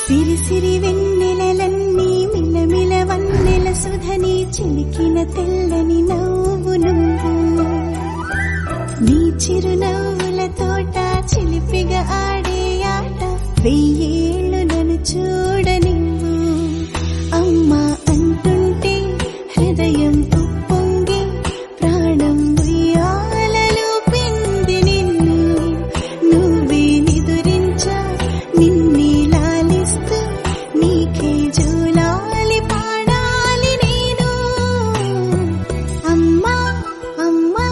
సిరి సిరి వెన్నెలలన్నీ మిలమిల వన్నెల సుధని చిలికిన తెల్లని నవ్వు నువ్వు నీ చిరునవ్వుల తోట చిలిపిగా ఆడే ఆట వెయ్యేళ్ళు నన్ను చూడనివ్వు అమ్మా అంటుంటే హృదయం ఉప్పొంగి ప్రాణం ఉయ్యాలలో పిండి నిన్ను నువ్వే నిదురించా నిన్నే లాలిస్తూ నీకే జోలాలి పాడాలి నేను అమ్మా అమ్మా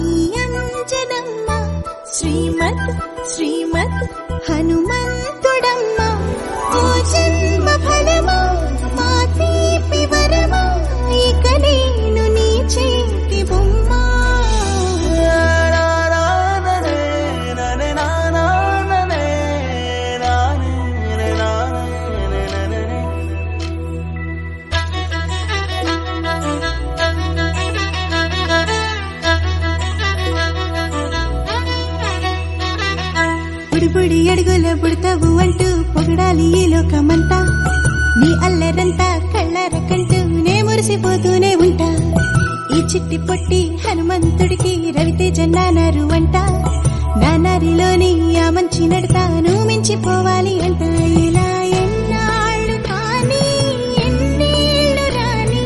ఈ అంజనమ్మ శ్రీమత్ శ్రీమత్ హనుమంతుడమ్మ ఓ జన్మ ఫలమా మా తీపి వరమా ఇక నేను నీ చేతి బొమ్మ బుడిబుడి అడుగుల బుడతావు అంటూ పొగడాలి ఈ లోకమంతా నీ అల్లరంతా కళ్ళారకంటూ నే మురిసిపోతూనే ఉంటా ఈ చిట్టి పొట్టి హనుమంతుడికి రవితేజ నానారు అంట నానారిలోని ఆ మంచి నడతాను మించిపోవాలి అంట ఇలా ఎన్నాళ్ళు కానీ ఎన్నేళ్ళు రాని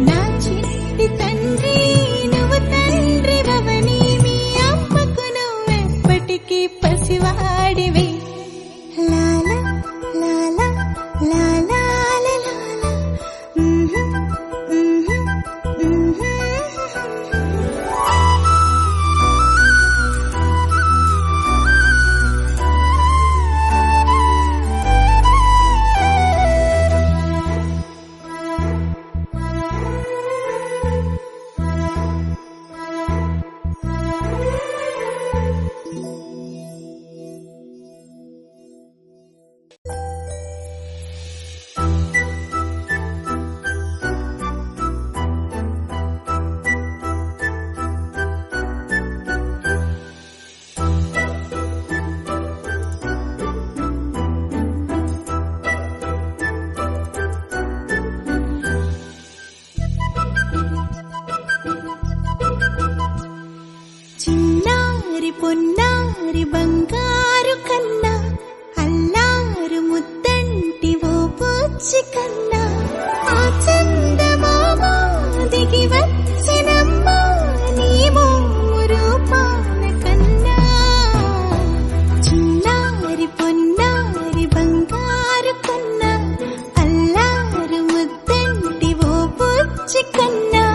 నా చిట్టి తండ్రి నువ్వు తండ్రి భవని మీ అమ్మకు నువ్వెప్పటికీ పసివాడివి లాలా లాలా లాలా లాలా చిన్నారి పొన్నారి బంగారు కన్నా అల్లారు ముద్దంటి ఓ పూచి కన్నా ఆ చందమామ దిగి వచ్చినమ్మా నీ మోము రూపాన కన్నా చిన్నారి పొన్నారి బంగారు కన్నా అల్లారు ముద్దంటి ఓ పూచి కన్నా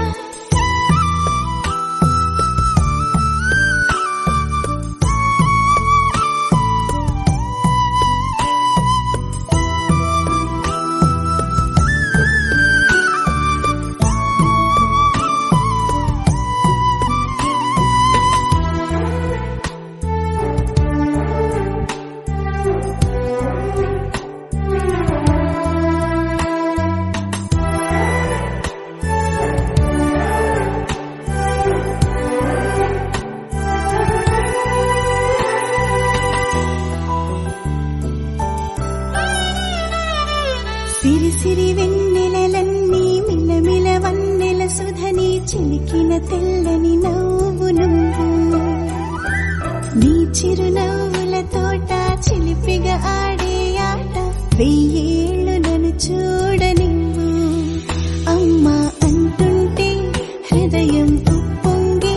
సిరి సిరి వెన్నెలలన్నీ మిలమిల వన్నెల సుధని చిలికిన తెల్లని నవ్వు నువ్వు నీ చిరునవ్వుల తోట చిలిపిగా ఆడే ఆట వెయ్యేళ్ళు నన్ను చూడనివ్వు అమ్మా అంటుంటే హృదయం ఉప్పొంగి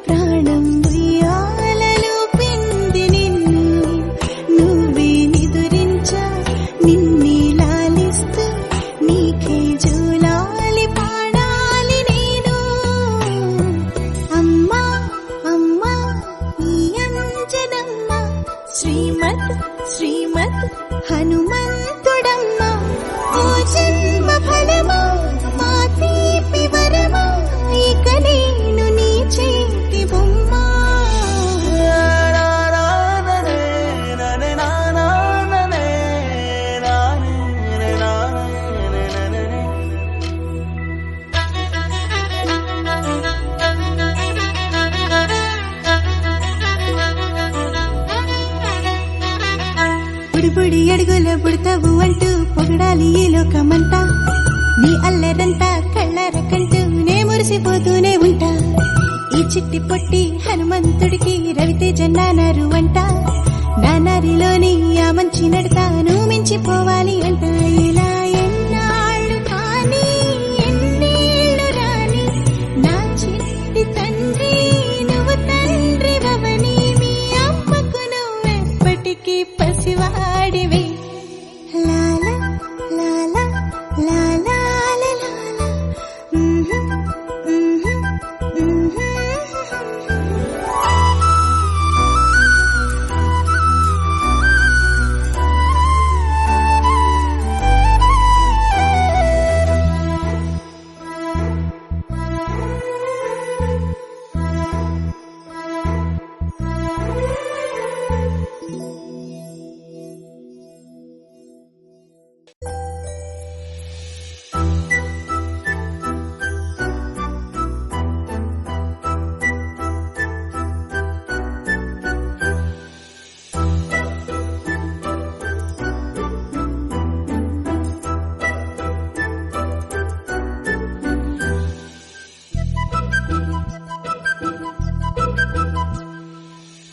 ప్రాణం ఉయ్యాలలో పిండి నిన్ను నువ్వే నిదురించా నిన్నే లాలిస్తూ నీకే జోలాలి పాడాలి నేను అమ్మా అమ్మా ఈ అంజనమ్మ శ్రీమత్ శ్రీమత్ హనుమంతుడమ్మ ఓ జన్మ ఫలమా మా తీపి వరమా ఇక నేను నీ చేతి బొమ్మ బుడిబుడి అడుగుల పుడతావు అంటూ పొగడాలి ఈ లోకమంతా. నీ అల్లరంతా కళ్ళారకంటూ నే మురిసిపోతూనే ఉంటా. ఈ చిట్టి పొట్టి హనుమంతుడికి రవితేజ నానారు అంట. నానారిలోని ఆ మంచి నడతాను మించిపోవాలి అంట. ఇలా ఎన్నాళ్ళు కానీ ఎన్నేళ్ళు రాని నా చిట్టి తండ్రి నువ్వు తండ్రి భవని. మీ అమ్మకు నువ్వెప్పటికీ పసివాడివి. లాలా లాలా లాలా లాలా.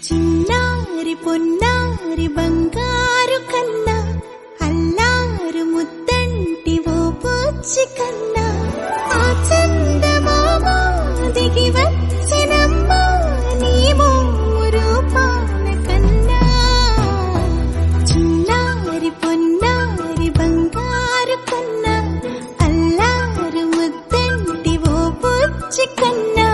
చిన్నారి పొన్నారి బంగారు కన్నా అల్లారు ముద్దంటి ఓ పూచి కన్నా ఆ చందమామ దిగి వచ్చినమ్మా నీ రూపాన కన్నా. చిన్నారి పొన్నారి బంగారు కన్నా అల్లారు ముద్దంటి ఓ పూచి కన్నా.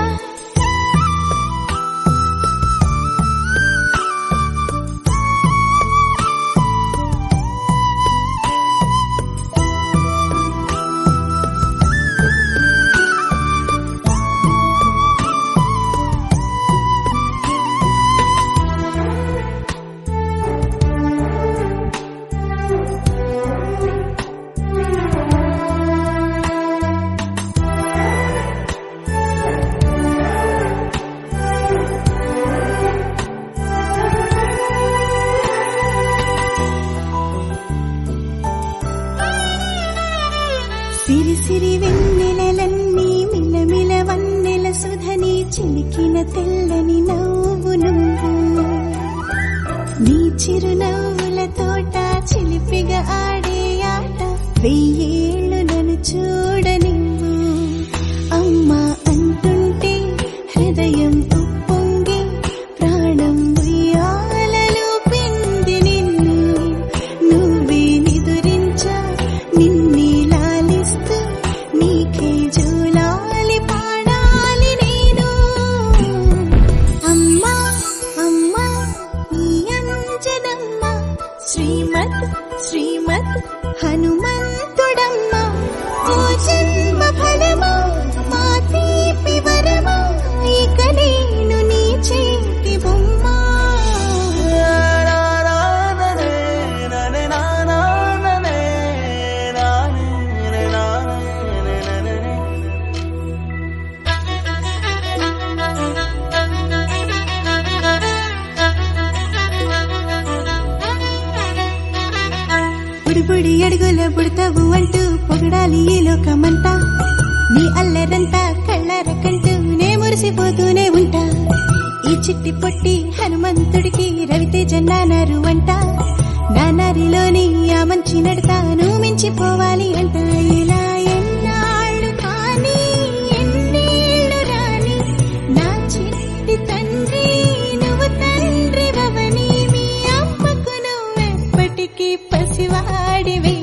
సిరి సిరి వెన్నెలలన్నీ మిలమిల వన్నెల సుధని చిలికిన తెల్లని నవ్వు నువ్వు. నీ చిరునవ్వుల తోట చిలిపిగా ఆడే ఆట వెయ్యేళ్ళు నన్ను చూడనివ్వు. అమ్మా అంటుంటే హృదయం ఉప్పొంగి ప్రాణం ఉయ్యాలలో పిండి నిన్ను. నువ్వే నిదురించా నిన్నే నీకే జూలాలి పాడాలి నేను. అమ్మా అమ్మా ఈ అంజనమ్మ శ్రీమద్ శ్రీమద్ హనుమంతుడమ్మ. ఓ జన్మ ఫలమా మా తీపి వరమా ఇక నేను నీ చేతి బొమ్మ. బుడిబుడి అడుగుల పుడతావు అంటూ పొగడాలి ఈ లోకమంతా. నీ అల్లరంతా కళ్ళారకంటూ నే మురిసిపోతూనే ఉంటా. ఈ చిట్టి పొట్టి హనుమంతుడికి రవితేజ నానారు అంట. నానారిలోని ఆ మంచి నడతాను మించిపోవాలి అంట. ఇలా ఎన్నాళ్ళు కానీ ఎన్నేళ్ళు రాని నా చిట్టి తండ్రి నువ్వు తండ్రి భవని. మీ అమ్మకు నువ్వెప్పటికీ పసివాడివి.